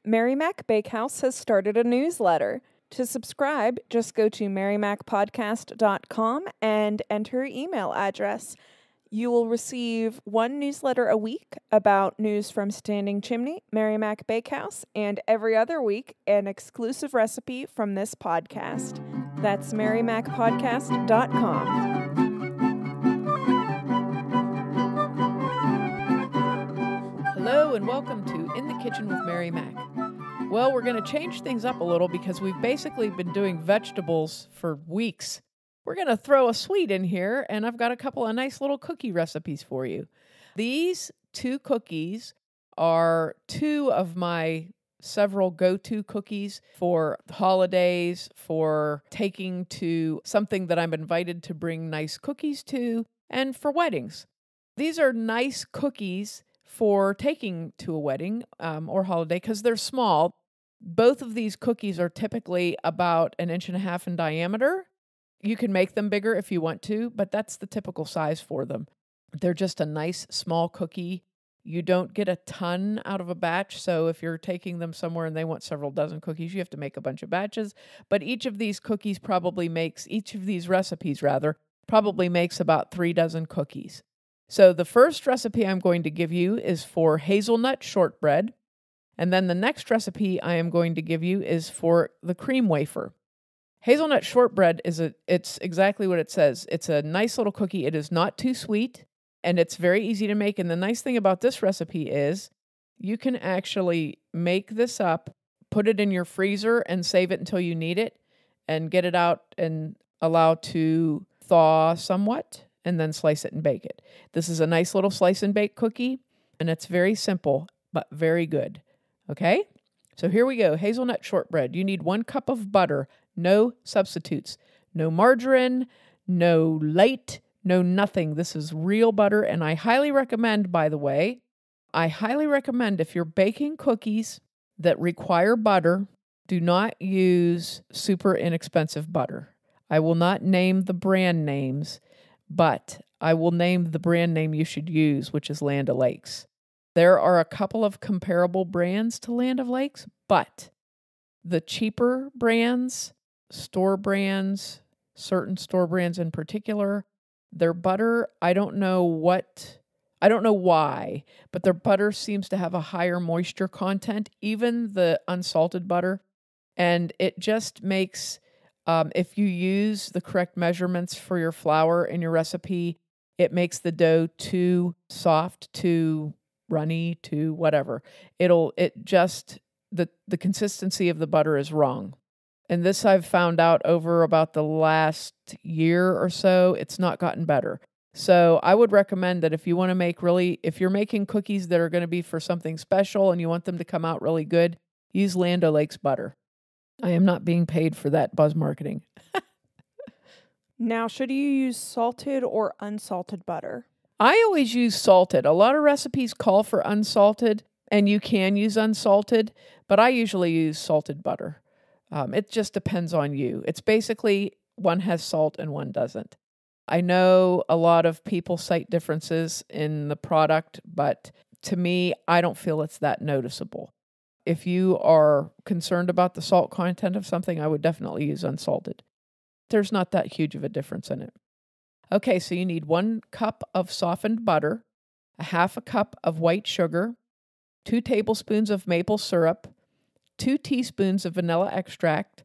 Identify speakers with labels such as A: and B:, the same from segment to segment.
A: Mary Mac Bakehouse has started a newsletter. To subscribe, just go to marymacpodcast.com and enter your email address. You will receive one newsletter a week about news from Standing Chimney, Mary Mac Bakehouse, and every other week, an exclusive recipe from this podcast. That's marymacpodcast.com.
B: Hello and welcome to In the Kitchen with Mary Mac. Well, we're going to change things up a little because we've basically been doing vegetables for weeks. We're going to throw a sweet in here, and I've got a couple of nice little cookie recipes for you. These two cookies are two of my several go-to cookies for holidays, for taking to something that I'm invited to bring nice cookies to, and for weddings. These are nice cookies for taking to a wedding or holiday because they're small. Both of these cookies are typically about 1.5 inches in diameter. You can make them bigger if you want to, but that's the typical size for them. They're just a nice small cookie. You don't get a ton out of a batch, so if you're taking them somewhere and they want several dozen cookies, you have to make a bunch of batches. But each of these recipes probably makes about 3 dozen cookies. So the first recipe I'm going to give you is for hazelnut shortbread. And then the next recipe I am going to give you is for the cream wafer. Hazelnut shortbread it's exactly what it says. It's a nice little cookie. It is not too sweet, and it's very easy to make. And the nice thing about this recipe is you can actually make this up, put it in your freezer, and save it until you need it, and get it out and allow to thaw somewhat, and then slice it and bake it. This is a nice little slice and bake cookie, and it's very simple, but very good. Okay? So here we go. Hazelnut shortbread. You need 1 cup of butter. No substitutes. No margarine, no light, no nothing. This is real butter, and I highly recommend, by the way, if you're baking cookies that require butter, do not use super inexpensive butter. I will not name the brand names, but I will name the brand name you should use, which is Land O'Lakes. There are a couple of comparable brands to Land O'Lakes, but the cheaper brands, certain store brands in particular, their butter, I don't know why, but their butter seems to have a higher moisture content, even the unsalted butter. And it just makes, if you use the correct measurements for your flour in your recipe, it makes the dough too soft, too runny, too whatever. The consistency of the butter is wrong. And this I've found out over about the last year or so, it's not gotten better. So I would recommend that if you want to if you're making cookies that are going to be for something special and you want them to come out really good, use Land O'Lakes butter. I am not being paid for that buzz marketing.
A: Now, should you use salted or unsalted butter?
B: I always use salted. A lot of recipes call for unsalted, and you can use unsalted, but I usually use salted butter. It just depends on you. It's basically one has salt and one doesn't. I know a lot of people cite differences in the product, but to me, I don't feel it's that noticeable. If you are concerned about the salt content of something, I would definitely use unsalted. There's not that huge of a difference in it. Okay, so you need 1 cup of softened butter, 1/2 cup of white sugar, 2 tablespoons of maple syrup, 2 teaspoons of vanilla extract,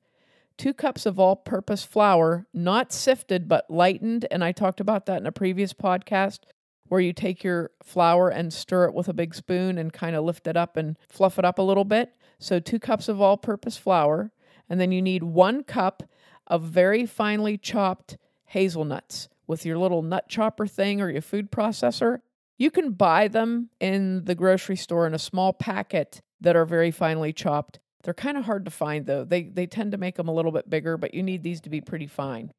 B: 2 cups of all-purpose flour, not sifted but lightened, and I talked about that in a previous podcast, where you take your flour and stir it with a big spoon and kind of lift it up and fluff it up a little bit. So 2 cups of all-purpose flour, and then you need 1 cup of very finely chopped hazelnuts with your little nut chopper thing or your food processor. You can buy them in the grocery store in a small packet that are very finely chopped. They're kind of hard to find, though. They tend to make them a little bit bigger, but you need these to be pretty fine.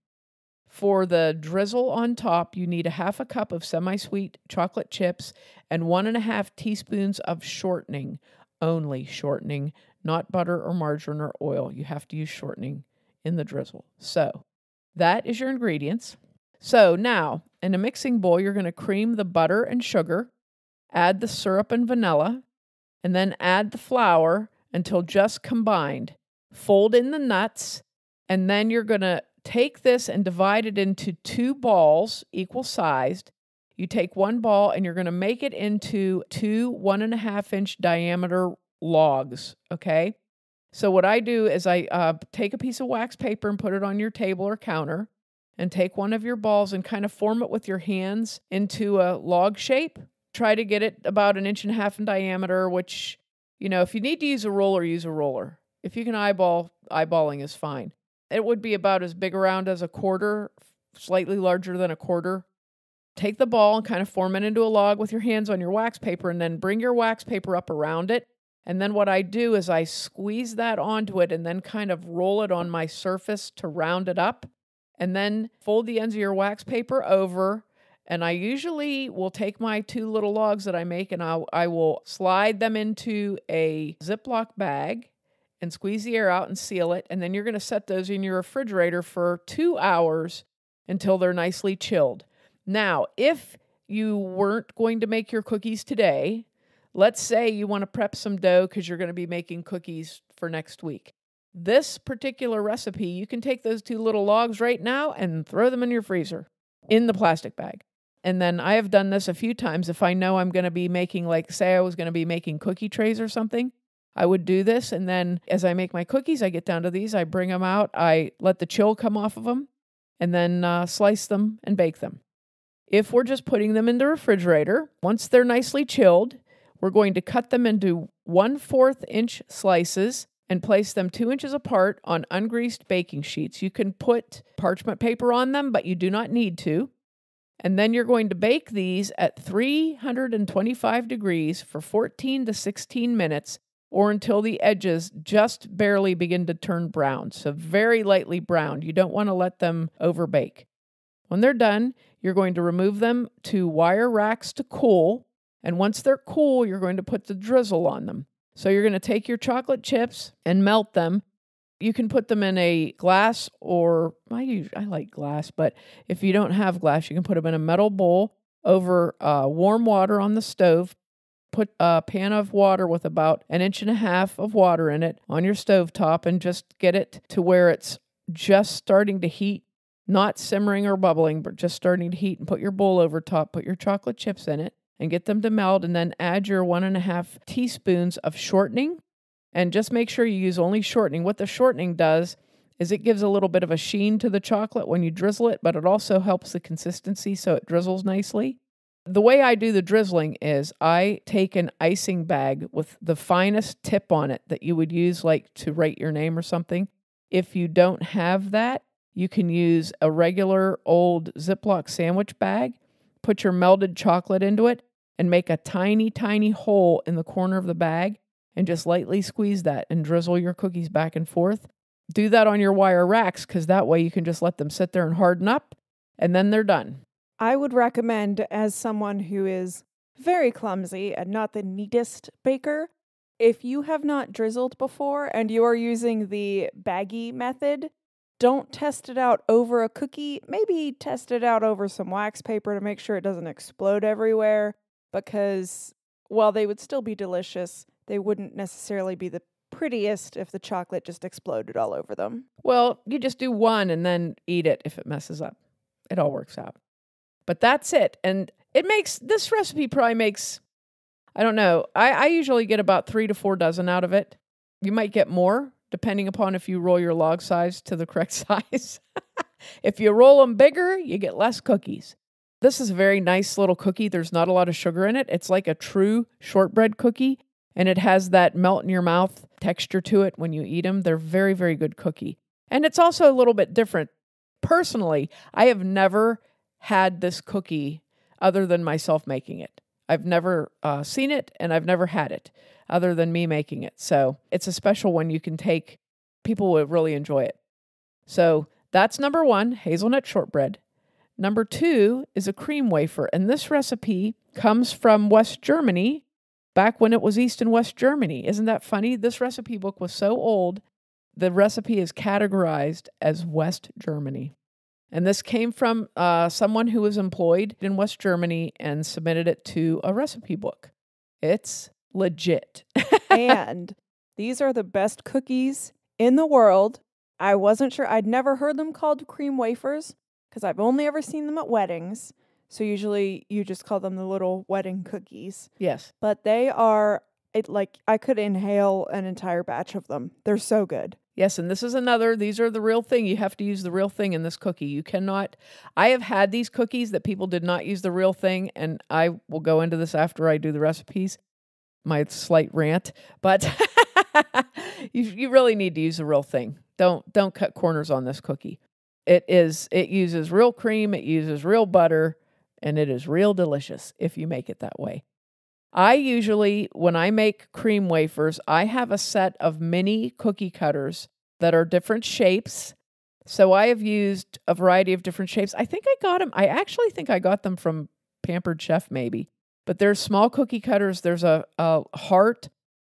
B: For the drizzle on top, you need 1/2 cup of semi-sweet chocolate chips and 1.5 teaspoons of shortening. Only shortening, not butter or margarine or oil. You have to use shortening in the drizzle. So that is your ingredients. So now, in a mixing bowl, you're going to cream the butter and sugar, add the syrup and vanilla, and then add the flour until just combined. Fold in the nuts, and then you're going to take this and divide it into 2 balls, equal sized. You take one ball and you're going to make it into 2 1.5-inch diameter logs, okay? So what I do is I take a piece of wax paper and put it on your table or counter, and take one of your balls and kind of form it with your hands into a log shape. Try to get it about 1.5 inches in diameter, which, if you need to use a roller, use a roller. If you can eyeballing is fine. It would be about as big around as a quarter, slightly larger than a quarter. Take the ball and kind of form it into a log with your hands on your wax paper, and then bring your wax paper up around it. And then what I do is I squeeze that onto it and then kind of roll it on my surface to round it up. And then fold the ends of your wax paper over. And I usually will take my 2 little logs that I make, and I will slide them into a Ziploc bag and squeeze the air out and seal it. And then you're going to set those in your refrigerator for 2 hours until they're nicely chilled. Now, if you weren't going to make your cookies today, let's say you want to prep some dough because you're going to be making cookies for next week. This particular recipe, you can take those 2 little logs right now and throw them in your freezer in the plastic bag. And then I have done this a few times. If I know I'm going to be making, like, say I was going to be making cookie trays or something, I would do this. And then as I make my cookies, I get down to these, I bring them out, I let the chill come off of them, and then slice them and bake them. If we're just putting them in the refrigerator, once they're nicely chilled, we're going to cut them into 1/4 inch slices and place them 2 inches apart on ungreased baking sheets. You can put parchment paper on them, but you do not need to. And then you're going to bake these at 325 degrees for 14 to 16 minutes, or until the edges just barely begin to turn brown. So very lightly browned. You don't want to let them overbake. When they're done, you're going to remove them to wire racks to cool. And once they're cool, you're going to put the drizzle on them. So you're going to take your chocolate chips and melt them. You can put them in a glass, or I like glass, but if you don't have glass, you can put them in a metal bowl over warm water on the stove. Put a pan of water with about 1.5 inches of water in it on your stovetop, and just get it to where it's just starting to heat, not simmering or bubbling, but just starting to heat, and put your bowl over top, put your chocolate chips in it, and get them to melt, and then add your 1.5 teaspoons of shortening. And just make sure you use only shortening. What the shortening does is it gives a little bit of a sheen to the chocolate when you drizzle it, but it also helps the consistency so it drizzles nicely. The way I do the drizzling is I take an icing bag with the finest tip on it that you would use, like to write your name or something. If you don't have that, you can use a regular old Ziploc sandwich bag, put your melted chocolate into it, and make a tiny, tiny hole in the corner of the bag, and just lightly squeeze that and drizzle your cookies back and forth. Do that on your wire racks, because that way you can just let them sit there and harden up, and then they're done.
A: I would recommend, as someone who is very clumsy and not the neatest baker, if you have not drizzled before and you are using the baggy method, don't test it out over a cookie. Maybe test it out over some wax paper to make sure it doesn't explode everywhere, because while they would still be delicious, they wouldn't necessarily be the prettiest if the chocolate just exploded all over them.
B: Well, you just do one and then eat it if it messes up. It all works out. But that's it. And this recipe probably makes, I don't know, I usually get about 3 to 4 dozen out of it. You might get more, depending upon if you roll your log size to the correct size. If you roll them bigger, you get less cookies. This is a very nice little cookie. There's not a lot of sugar in it. It's like a true shortbread cookie, and it has that melt in your mouth texture to it when you eat them. They're very, very good cookie. And it's also a little bit different. Personally, I have never had this cookie other than myself making it. I've never seen it, and I've never had it other than me making it. So it's a special one you can take. People will really enjoy it. So that's number 1, hazelnut shortbread. Number 2 is a cream wafer, and this recipe comes from West Germany, back when it was East and West Germany. Isn't that funny? This recipe book was so old, the recipe is categorized as West Germany. And this came from someone who was employed in West Germany and submitted it to a recipe book. It's legit.
A: And These are the best cookies in the world. I wasn't sure. I'd never heard them called cream wafers because I've only ever seen them at weddings. So usually you just call them the little wedding cookies.
B: Yes.
A: But they are, I could inhale an entire batch of them. They're so good.
B: Yes, and this is these are the real thing. You have to use the real thing in this cookie. You cannot, I have had these cookies that people did not use the real thing, and I will go into this after I do the recipes, my slight rant, but you really need to use the real thing. Don't cut corners on this cookie. It uses real cream, it uses real butter, and it is real delicious if you make it that way. I usually, when I make cream wafers, I have a set of mini cookie cutters that are different shapes. So I have used a variety of different shapes. I actually think I got them from Pampered Chef maybe. But there's small cookie cutters. There's a heart,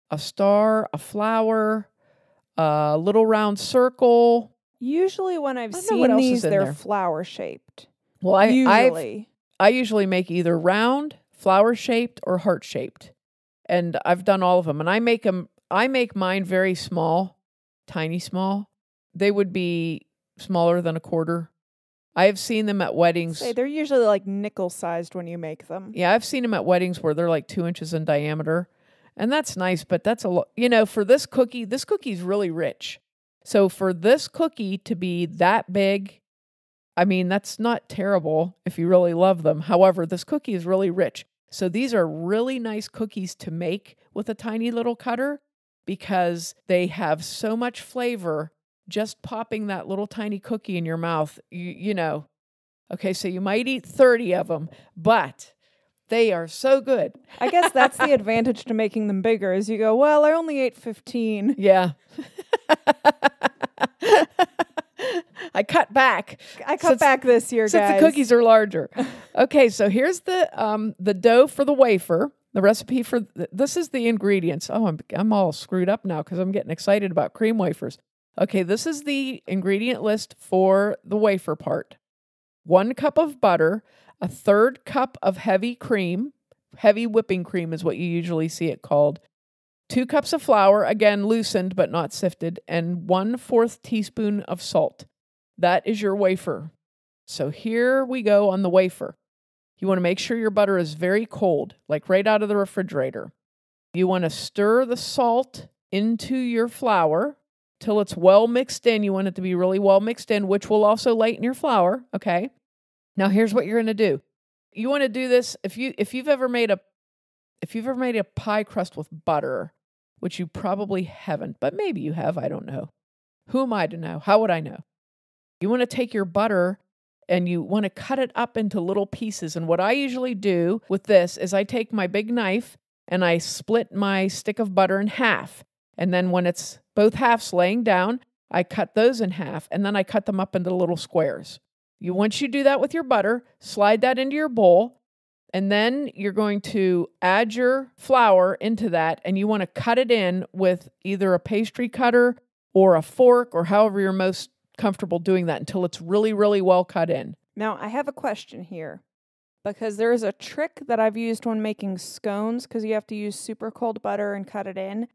B: a star, a flower, a little round circle.
A: Usually when I've seen these, they're flower shaped.
B: Well, I usually make either round, flower shaped, or heart shaped, and I've done all of them. And I make mine very small, tiny small. They would be smaller than a quarter. I have seen them at weddings.
A: They're usually like nickel sized when you make them.
B: Yeah, I've seen them at weddings where they're like 2 inches in diameter, and that's nice. But that's a lot. For this cookie's really rich. So for this cookie to be that big, I mean, that's not terrible if you really love them. However, this cookie is really rich. So these are really nice cookies to make with a tiny little cutter because they have so much flavor just popping that little tiny cookie in your mouth. Okay, so you might eat 30 of them, but they are so good.
A: I guess that's the advantage to making them bigger is you go, well, I only ate 15.
B: Yeah. I cut back.
A: Back this year, guys.
B: Since the cookies are larger. Okay, so here's the dough for the wafer. The recipe for this is the ingredients. Oh, I'm all screwed up now because I'm getting excited about cream wafers. Okay, this is the ingredient list for the wafer part. 1 cup of butter, a 1/3 cup of heavy cream. Heavy whipping cream is what you usually see it called. 2 cups of flour, again loosened but not sifted, and 1/4 teaspoon of salt. That is your wafer. So here we go on the wafer. You want to make sure your butter is very cold, like right out of the refrigerator. You want to stir the salt into your flour till it's well mixed in. You want it to be really well mixed in, which will also lighten your flour, okay? Now here's what you're going to do. You want to do this if you've ever made a pie crust with butter, which you probably haven't, but maybe you have, I don't know. Who am I to know? How would I know? You want to take your butter and you want to cut it up into little pieces. And what I usually do with this is I take my big knife and I split my stick of butter in half. And then when it's both halves laying down, I cut those in half and then I cut them up into little squares. Once you do that with your butter, slide that into your bowl, and then you're going to add your flour into that, and you want to cut it in with either a pastry cutter or a fork or however you're most comfortable doing that until it's really, really well cut in.
A: Now, I have a question here because there is a trick that I've used when making scones because you have to use super cold butter and cut it in.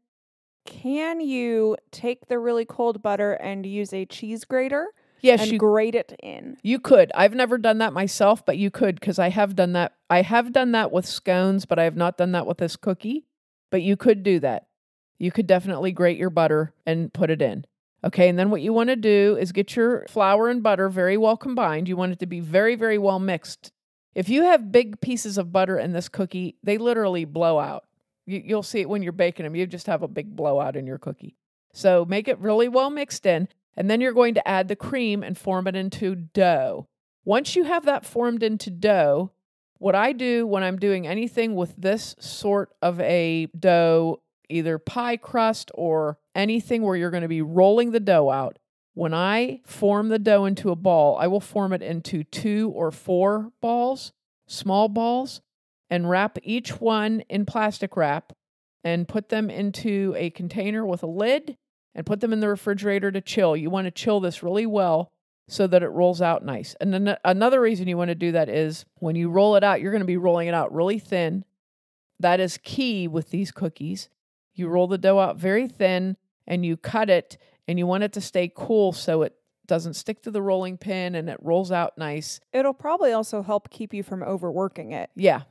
A: Can you take the really cold butter and use a cheese grater?
B: Yes,
A: and grate it in.
B: You could. I've never done that myself, but you could because I have done that. I have done that with scones, but I have not done that with this cookie. But you could do that. You could definitely grate your butter and put it in. Okay, and then what you want to do is get your flour and butter very well combined. You want it to be very, very well mixed. If you have big pieces of butter in this cookie, they literally blow out. You'll see it when you're baking them. You just have a big blowout in your cookie. So make it really well mixed in. And then you're going to add the cream and form it into dough. Once you have that formed into dough, what I do when I'm doing anything with this sort of a dough, either pie crust or anything where you're going to be rolling the dough out, when I form the dough into a ball, I will form it into 2 or 4 balls, small balls, and wrap each one in plastic wrap and put them into a container with a lid and put them in the refrigerator to chill. You want to chill this really well so that it rolls out nice. And then another reason you want to do that is when you roll it out, you're going to be rolling it out really thin. That is key with these cookies. You roll the dough out very thin and you cut it, and you want it to stay cool so it doesn't stick to the rolling pin and it rolls out nice.
A: It'll probably also help keep you from overworking it.
B: Yeah.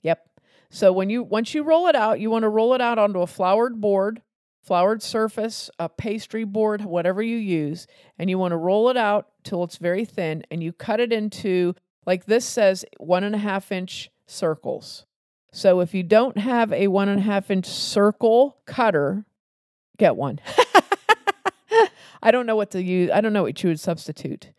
B: Yep. So once you roll it out, you want to roll it out onto a floured board, floured surface, a pastry board, whatever you use, and you want to roll it out till it's very thin, and you cut it into, like this says, 1.5-inch circles. So if you don't have a 1.5-inch circle cutter, get one. I don't know what to use. I don't know what you would substitute.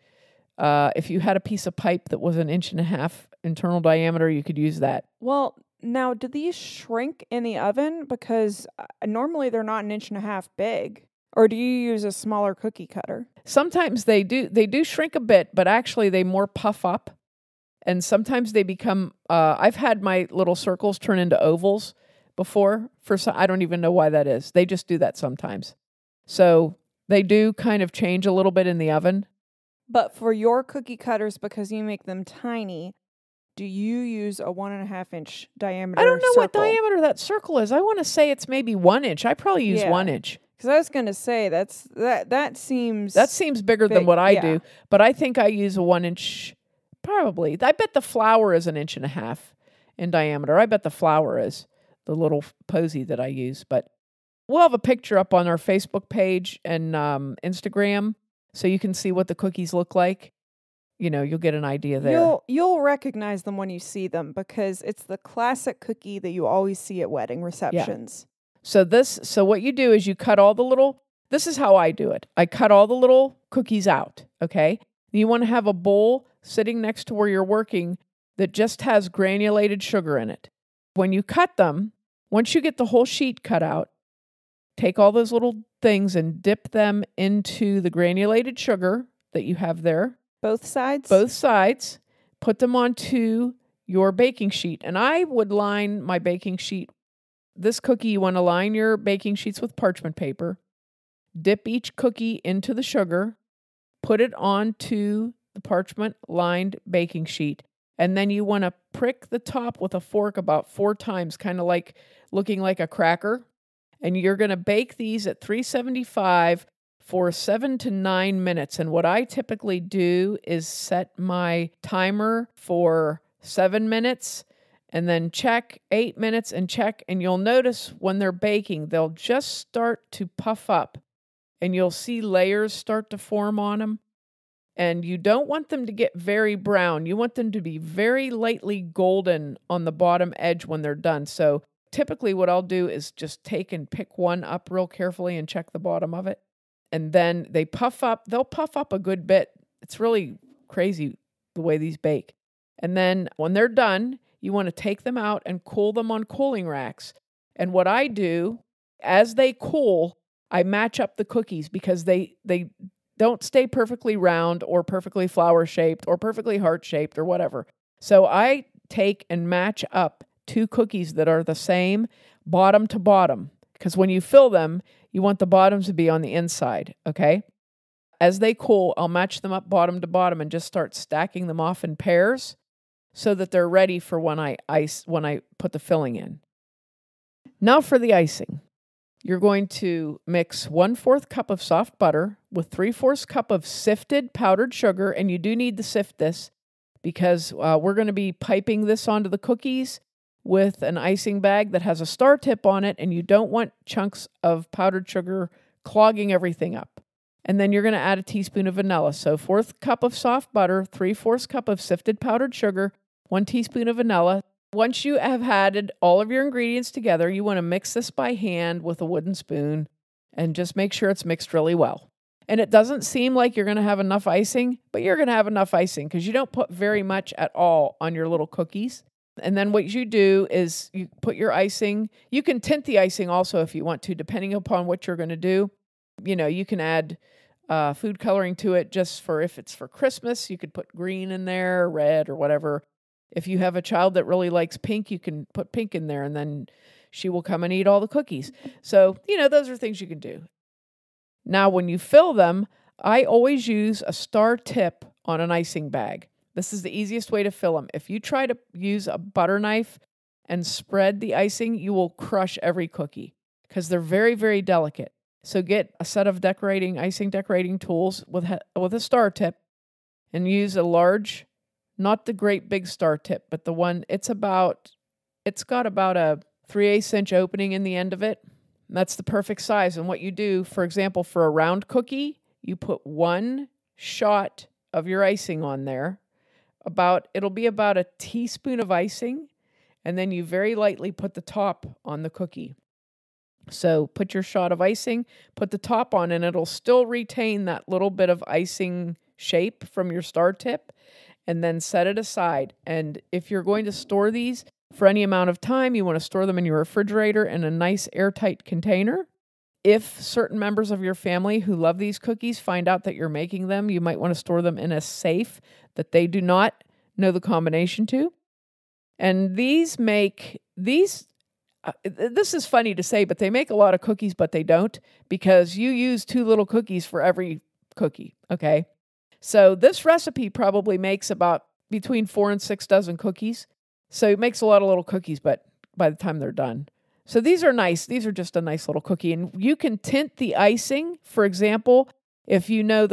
B: If you had a piece of pipe that was 1.5 inches internal diameter, you could use that.
A: Well, now, do these shrink in the oven? Because normally they're not 1.5 inches big. Or do you use a smaller cookie cutter?
B: Sometimes they do. They do shrink a bit, but actually they more puff up. And sometimes they become, I've had my little circles turn into ovals before. I don't even know why that is. They just do that sometimes. So they do kind of change a little bit in the oven.
A: But for your cookie cutters, because you make them tiny, do you use a 1.5-inch diameter
B: I don't know
A: circle?
B: what diameter that circle is. I want to say it's maybe 1 inch. I probably use 1 inch.
A: Because I was going to say that seems
B: bigger
A: big,
B: than what I
A: yeah.
B: do. But I think I use a 1 inch, probably. I bet the flour is 1.5 inches in diameter. I bet the flour is the little posy that I use. But we'll have a picture up on our Facebook page and Instagram, so you can see what the cookies look like. You know, you'll get an idea there.
A: You'll recognize them when you see them, because it's the classic cookie that you always see at wedding receptions.
B: Yeah. So what you do is you cut all the little, this is how I do it. I cut all the little cookies out, okay? You want to have a bowl sitting next to where you're working that just has granulated sugar in it. When you cut them, once you get the whole sheet cut out, take all those little things and dip them into the granulated sugar that you have there.
A: Both sides?
B: Both sides. Put them onto your baking sheet. And I would line my baking sheet. This cookie, you want to line your baking sheets with parchment paper. Dip each cookie into the sugar. Put it onto the parchment-lined baking sheet. And then you want to prick the top with a fork about 4 times, kind of like looking like a cracker. And you're going to bake these at 375 for 7 to 9 minutes. And what I typically do is set my timer for 7 minutes and then check 8 minutes and check. And you'll notice when they're baking, they'll just start to puff up and you'll see layers start to form on them. And you don't want them to get very brown. You want them to be very lightly golden on the bottom edge when they're done. So typically what I'll do is just take and pick one up real carefully and check the bottom of it. And then they puff up. They'll puff up a good bit. It's really crazy the way these bake. And then when they're done, you want to take them out and cool them on cooling racks. And what I do, as they cool, I match up the cookies because they don't stay perfectly round or perfectly flower-shaped or perfectly heart-shaped or whatever. So I take and match up 2 cookies that are the same bottom to bottom. Because when you fill them, you want the bottoms to be on the inside, okay? As they cool, I'll match them up bottom to bottom and just start stacking them off in pairs so that they're ready for when I put the filling in. Now for the icing. You're going to mix 1/4 cup of soft butter with 3/4 cup of sifted powdered sugar, and you do need to sift this because we're going to be piping this onto the cookies with an icing bag that has a star tip on it, and you don't want chunks of powdered sugar clogging everything up. And then you're going to add a teaspoon of vanilla. So 1/4 cup of soft butter, 3/4 cup of sifted powdered sugar, 1 teaspoon of vanilla. Once you have added all of your ingredients together, you want to mix this by hand with a wooden spoon and just make sure it's mixed really well. And it doesn't seem like you're going to have enough icing, but you're going to have enough icing because you don't put very much at all on your little cookies. And then what you do is you put your icing. You can tint the icing also if you want to, depending upon what you're going to do. You know, you can add food coloring to it just for if it's for Christmas. You could put green in there, red, or whatever. If you have a child that really likes pink, you can put pink in there, and then she will come and eat all the cookies. So, you know, those are things you can do. Now, when you fill them, I always use a star tip on an icing bag. This is the easiest way to fill them. If you try to use a butter knife and spread the icing, you will crush every cookie because they're very, very delicate. So get a set of icing decorating tools with a star tip, and use a large, not the great big star tip, but the one, it's got about a 3/8 inch opening in the end of it. That's the perfect size. And what you do, for example, for a round cookie, you put 1 shot of your icing on there. It'll be about a teaspoon of icing, and then you very lightly put the top on the cookie. So put your shot of icing, put the top on, and it'll still retain that little bit of icing shape from your star tip, and then set it aside. And if you're going to store these for any amount of time, you want to store them in your refrigerator in a nice airtight container. If certain members of your family who love these cookies find out that you're making them, you might want to store them in a safe that they do not know the combination to. And this is funny to say, but they make a lot of cookies, but they don't, because you use 2 little cookies for every cookie, okay? So this recipe probably makes about between 4 and 6 dozen cookies. So it makes a lot of little cookies, but by the time they're done. So these are nice. These are just a nice little cookie. And you can tint the icing. For example, if you know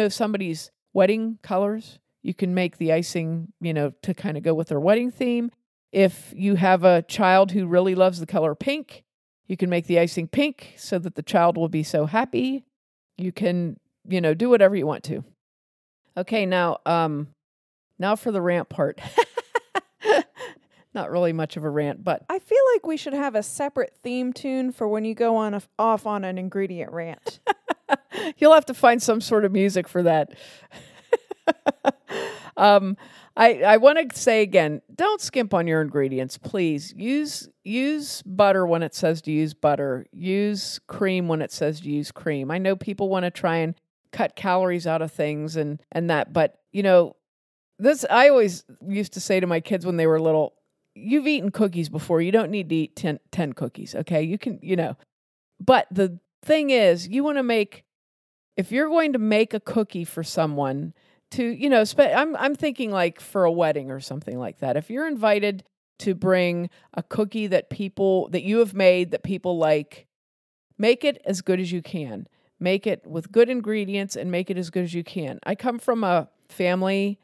B: somebody's wedding colors, you can make the icing, to kind of go with their wedding theme. If you have a child who really loves the color pink, you can make the icing pink so that the child will be so happy. You can, do whatever you want to. Okay, now for the rant part. Not really much of a rant, but
A: I feel like we should have a separate theme tune for when you go off on an ingredient rant.
B: You'll have to find some sort of music for that. I want to say again, don't skimp on your ingredients, please. Use butter when it says to use butter. Use cream when it says to use cream. I know people want to try and cut calories out of things and that, but this, I always used to say to my kids when they were little, you've eaten cookies before. You don't need to eat 10 cookies, okay? You can, But the thing is, if you're going to make a cookie for someone to, I'm thinking like for a wedding or something like that. If you're invited to bring a cookie that you have made that people like, make it as good as you can. Make it with good ingredients and make it as good as you can. I come from a family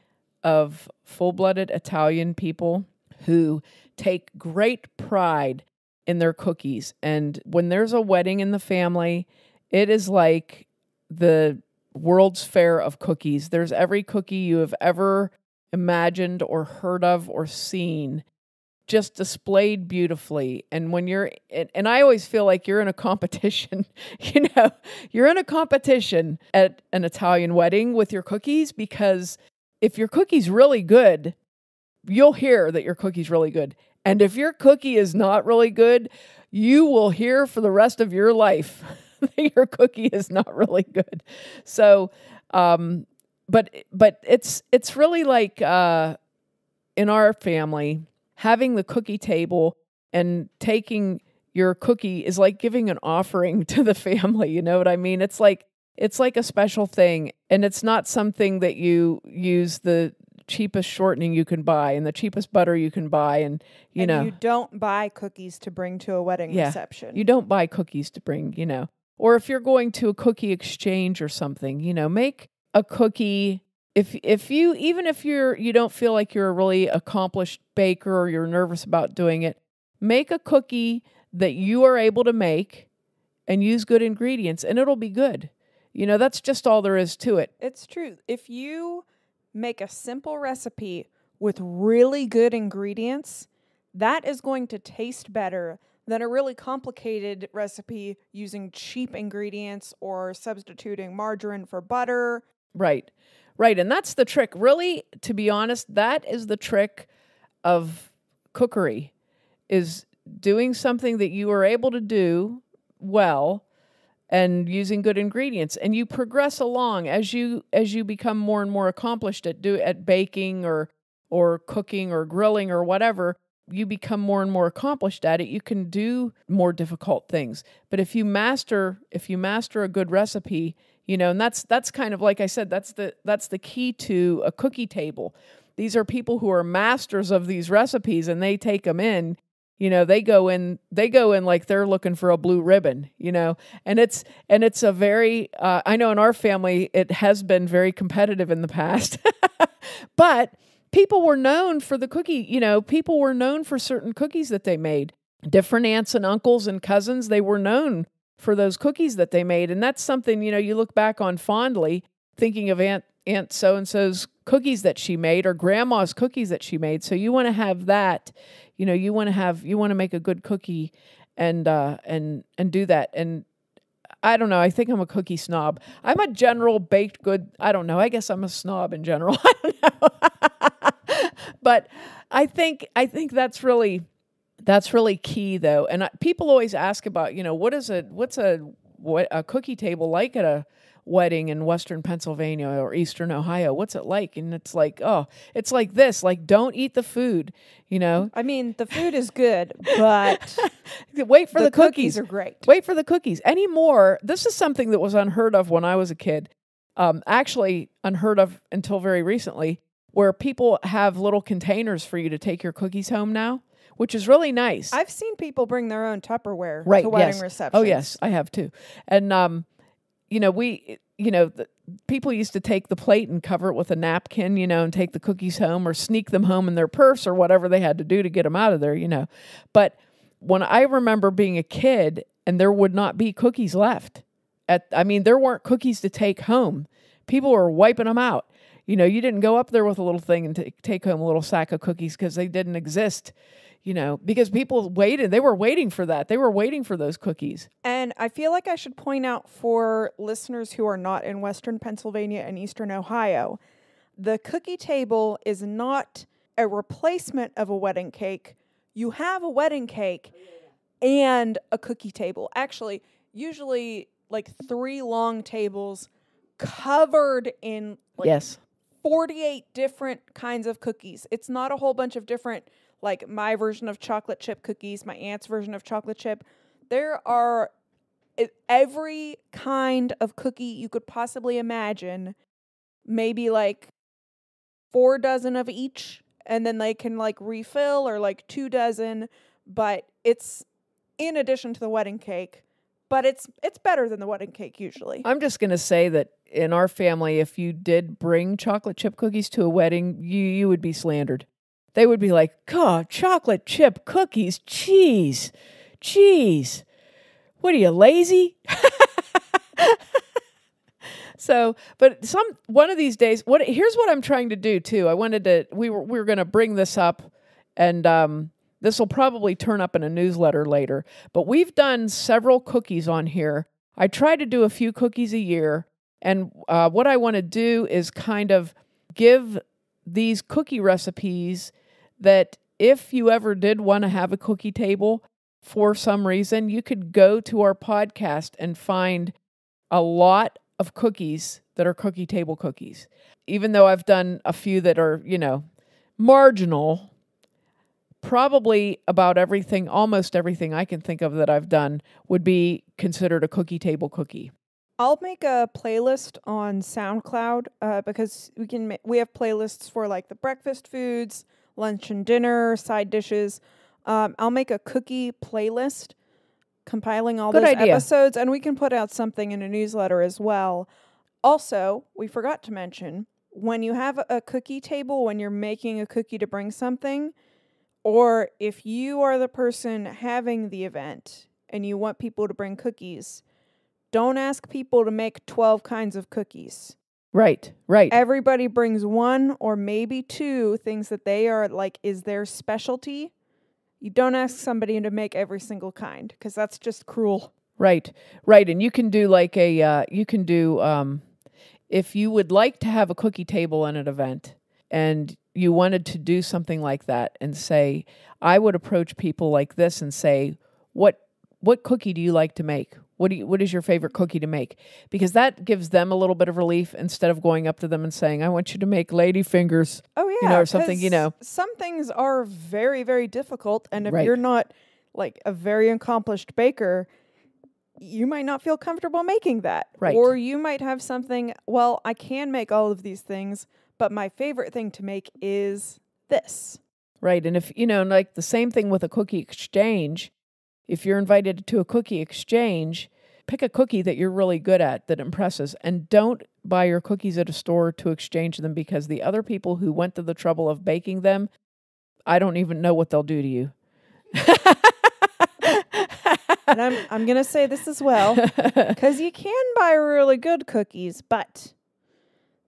B: of full-blooded Italian people who take great pride in their cookies. And when there's a wedding in the family, it is like the World's Fair of cookies. There's every cookie you have ever imagined or heard of or seen, just displayed beautifully. And and I always feel like you're in a competition, you're in a competition at an Italian wedding with your cookies, because if your cookie's really good, you'll hear that your cookie's really good. And if your cookie is not really good, you will hear for the rest of your life that your cookie is not really good. So, but it's really like, in our family, having the cookie table and taking your cookie is like giving an offering to the family. You know what I mean? It's like a special thing, and it's not something that you use the cheapest shortening you can buy and the cheapest butter you can buy, and you
A: don't buy cookies to bring to a wedding reception.
B: You don't buy cookies to bring, or if you're going to a cookie exchange or something, make a cookie. If you don't feel like you're a really accomplished baker or you're nervous about doing it, make a cookie that you are able to make and use good ingredients, and it'll be good. That's just all there is to it.
A: It's true. If you make a simple recipe with really good ingredients, that is going to taste better than a really complicated recipe using cheap ingredients or substituting margarine for butter.
B: Right. And that's the trick. Really, to be honest, that is the trick of cookery, is doing something that you are able to do well and using good ingredients. And you progress along as you become more and more accomplished at baking or cooking or grilling or whatever. You become more and more accomplished at it. You can do more difficult things. But if you master a good recipe, and that's kind of, like I said, that's the key to a cookie table. These are people who are masters of these recipes, and they take them in. They go in like they're looking for a blue ribbon, and it's a very, I know in our family, it has been very competitive in the past, but people were known for the cookie, people were known for certain cookies that they made. Different aunts and uncles and cousins, they were known for those cookies that they made. And that's something, you look back on fondly, thinking of Aunt so-and-so's cookies that she made or grandma's cookies that she made. So you want to have that, you want to make a good cookie and do that. And I don't know, I think I'm a cookie snob. I'm a general baked good. I don't know. I guess I'm a snob in general. I don't know. But I think that's really key though. And people always ask about, what's a cookie table like at a wedding in Western Pennsylvania or Eastern Ohio? What's it like? And it's like, oh, it's like this, like, don't eat the food,
A: I mean, the food is good, but
B: wait for the cookies.
A: Are great.
B: Wait for the cookies. Anymore, this is something that was unheard of when I was a kid. Actually unheard of until very recently, where people have little containers for you to take your cookies home now, which is really nice.
A: I've seen people bring their own Tupperware to wedding receptions.
B: Oh, yes, I have too. And, people used to take the plate and cover it with a napkin, and take the cookies home or sneak them home in their purse or whatever they had to do to get them out of there, But when I remember being a kid and there would not be cookies left, there weren't cookies to take home. People were wiping them out. You didn't go up there with a little thing and take home a little sack of cookies because they didn't exist. Because people waited. They were waiting for that. They were waiting for those cookies.
A: And I feel like I should point out for listeners who are not in Western Pennsylvania and Eastern Ohio, the cookie table is not a replacement of a wedding cake. You have a wedding cake and a cookie table. Actually, usually like 3 long tables covered in 48 different kinds of cookies. It's not a whole bunch of different, like my version of chocolate chip cookies, my aunt's version of chocolate chip. There are every kind of cookie you could possibly imagine, maybe like 4 dozen of each, and then they can like refill, or like 2 dozen, but it's in addition to the wedding cake. But it's better than the wedding cake usually.
B: I'm just going to say that in our family, if you did bring chocolate chip cookies to a wedding, you would be slandered. They would be like, God, chocolate chip cookies, cheese. What are you, lazy? So, but one of these days, here's what I'm trying to do too. We were going to bring this up, and this will probably turn up in a newsletter later, but we've done several cookies on here. I try to do a few cookies a year, and what I want to do is kind of give these cookie recipes that if you ever did want to have a cookie table for some reason, you could go to our podcast and find a lot of cookies that are cookie table cookies. Even though I've done a few that are, marginal, probably about almost everything I can think of that I've done would be considered a cookie table cookie.
A: I'll make a playlist on SoundCloud because we have playlists for like the breakfast foods, lunch and dinner, side dishes. I'll make a cookie playlist compiling all those episodes, and we can put out something in a newsletter as well. Also, we forgot to mention, when you have a cookie table, when you're making a cookie to bring something, or if you are the person having the event and you want people to bring cookies, don't ask people to make 12 kinds of cookies.
B: Right.
A: Everybody brings 1 or maybe 2 things that they are like is their specialty. You don't ask somebody to make every single kind, because that's just cruel.
B: Right. And you can do like if you would like to have a cookie table in an event and you wanted to do something like that and say, I would approach people like this and say, what cookie do you like to make? What is your favorite cookie to make? Because that gives them a little bit of relief instead of going up to them and saying, I want you to make lady fingers.
A: Oh, yeah.
B: Or something,
A: Some things are very, very difficult. And if you're not like a very accomplished baker, you might not feel comfortable making that.
B: Right.
A: Or you might have something, well, I can make all of these things, but my favorite thing to make is this.
B: Right. And if, like the same thing with a cookie exchange, if you're invited to a cookie exchange, pick a cookie that you're really good at that impresses, and don't buy your cookies at a store to exchange them, because the other people who went to the trouble of baking them, I don't even know what they'll do to you.
A: And I'm going to say this as well, because you can buy really good cookies, but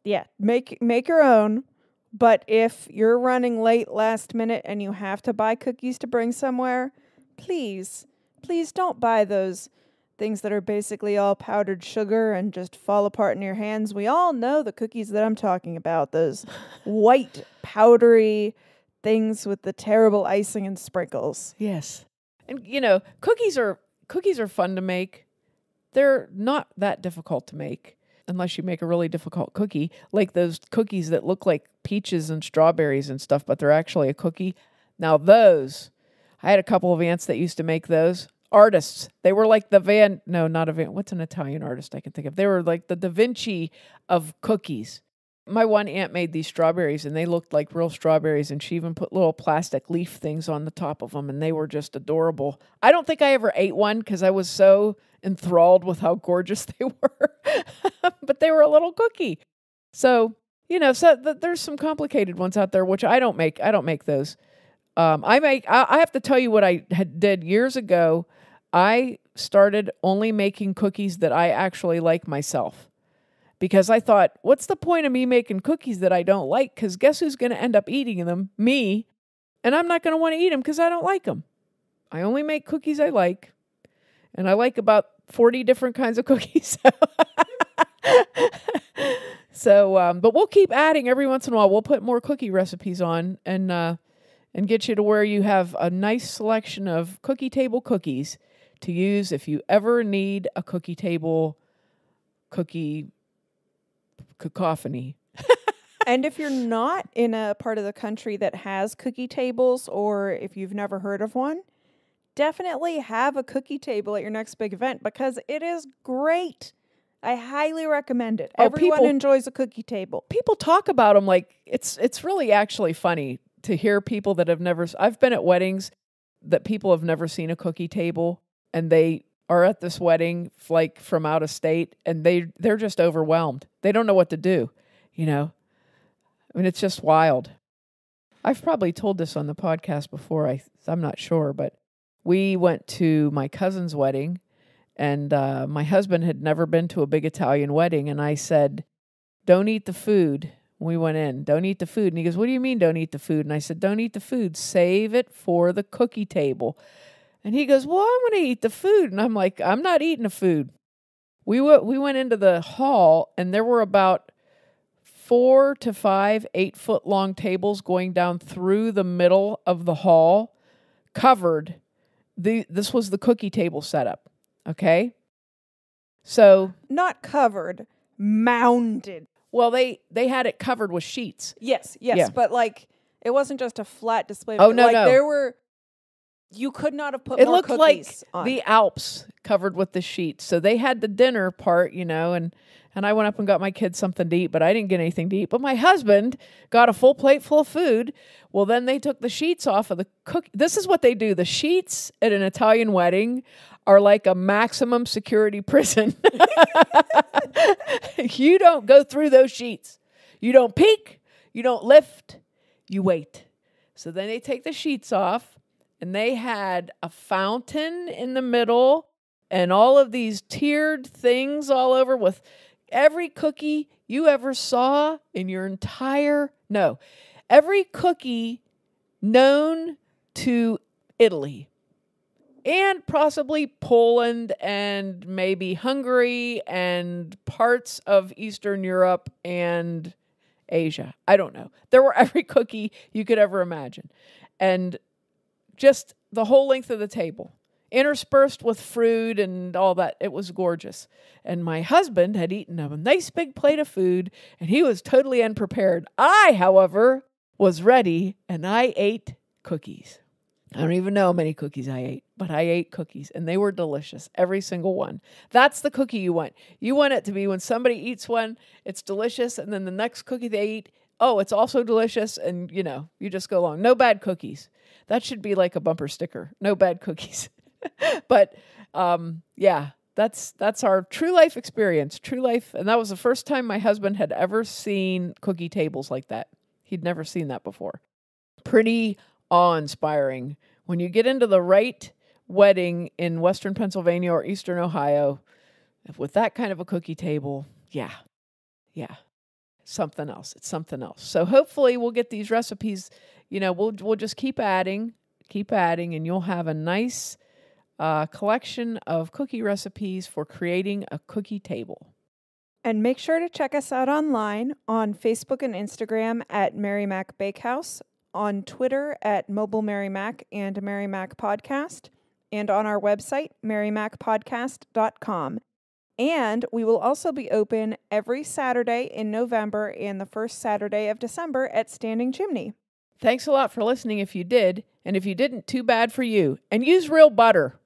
A: yeah, make your own. But if you're running late last minute and you have to buy cookies to bring somewhere, please don't buy those things that are basically all powdered sugar and just fall apart in your hands. We all know the cookies that I'm talking about, those white powdery things with the terrible icing and sprinkles.
B: Yes. And cookies are fun to make. They're not that difficult to make unless you make a really difficult cookie, like those cookies that look like peaches and strawberries and stuff, but they're actually a cookie. Now those, I had a couple of aunts that used to make those. Artists. They were like what's an Italian artist I can think of? They were like the Da Vinci of cookies. My one aunt made these strawberries, and they looked like real strawberries, and she even put little plastic leaf things on the top of them, and they were just adorable. I don't think I ever ate one because I was so enthralled with how gorgeous they were, but they were a little cookie. So, there's some complicated ones out there, which I don't make. I don't make those. I have to tell you what I did years ago. I started only making cookies that I actually like myself, because I thought, what's the point of me making cookies that I don't like? Because guess who's going to end up eating them? Me. And I'm not going to want to eat them because I don't like them. I only make cookies I like. And I like about 40 different kinds of cookies. But we'll keep adding every once in a while. We'll put more cookie recipes on and get you to where you have a nice selection of cookie table cookies to use if you ever need a cookie table cookie cacophony.
A: And if you're not in a part of the country that has cookie tables, or if you've never heard of one, definitely have a cookie table at your next big event, because it is great. I highly recommend it. Everyone enjoys a cookie table.
B: People talk about them like it's really actually funny to hear people that have never... I've been at weddings that people have never seen a cookie table, and they are at this wedding like from out of state, and they're just overwhelmed. They don't know what to do, I mean, it's just wild. I've probably told this on the podcast before. I'm not sure, but we went to my cousin's wedding, and my husband had never been to a big Italian wedding, and I said, don't eat the food. We went in, don't eat the food. And he goes, what do you mean don't eat the food? And I said, don't eat the food. Save it for the cookie table. And he goes, well, I'm going to eat the food. And I'm like, I'm not eating the food. We went into the hall, and there were about 4 to 5 8-foot long tables going down through the middle of the hall, covered. This was the cookie table setup. Okay. So.
A: Not covered, mounded.
B: Well, they had it covered with sheets.
A: Yes,
B: Yeah.
A: But it wasn't just a flat display.
B: Oh, no.
A: There were, you could not have put
B: it
A: more
B: looked
A: cookies
B: like
A: on.
B: the Alps covered with the sheets. So they had the dinner part, and I went up and got my kids something to eat, but I didn't get anything to eat. But my husband got a full plate full of food. Well, then they took the sheets off of the cookie. This is what they do. The sheets at an Italian wedding are like a maximum security prison. You don't go through those sheets. You don't peek. You don't lift. You wait. So then they take the sheets off, and they had a fountain in the middle and all of these tiered things all over with every cookie you ever saw in your every cookie known to Italy. And possibly Poland and maybe Hungary and parts of Eastern Europe and Asia. I don't know. There were every cookie you could ever imagine. And just the whole length of the table, interspersed with fruit and all that. It was gorgeous. And my husband had eaten a nice big plate of food, and he was totally unprepared. I, however, was ready, and I ate cookies. I don't even know how many cookies I ate, but I ate cookies, and they were delicious, every single one. That's the cookie you want. You want it to be when somebody eats one, it's delicious, and then the next cookie they eat, oh, it's also delicious. And, you just go along. No bad cookies. That should be like a bumper sticker. No bad cookies. But, yeah, that's our true life experience. True life. And that was the first time my husband had ever seen cookie tables like that. He'd never seen that before. Pretty awe-inspiring. When you get into the right wedding in Western Pennsylvania or Eastern Ohio, with that kind of a cookie table, yeah, something else. It's something else. So hopefully we'll get these recipes, we'll just keep adding, and you'll have a nice collection of cookie recipes for creating a cookie table.
A: And make sure to check us out online on Facebook and Instagram at Mary Mac Bakehouse, on Twitter at Mobile Mary Mac and Mary Mac Podcast, and on our website, marymacpodcast.com. And we will also be open every Saturday in November and the first Saturday of December at Standing Chimney.
B: Thanks a lot for listening if you did, and if you didn't, too bad for you. And use real butter.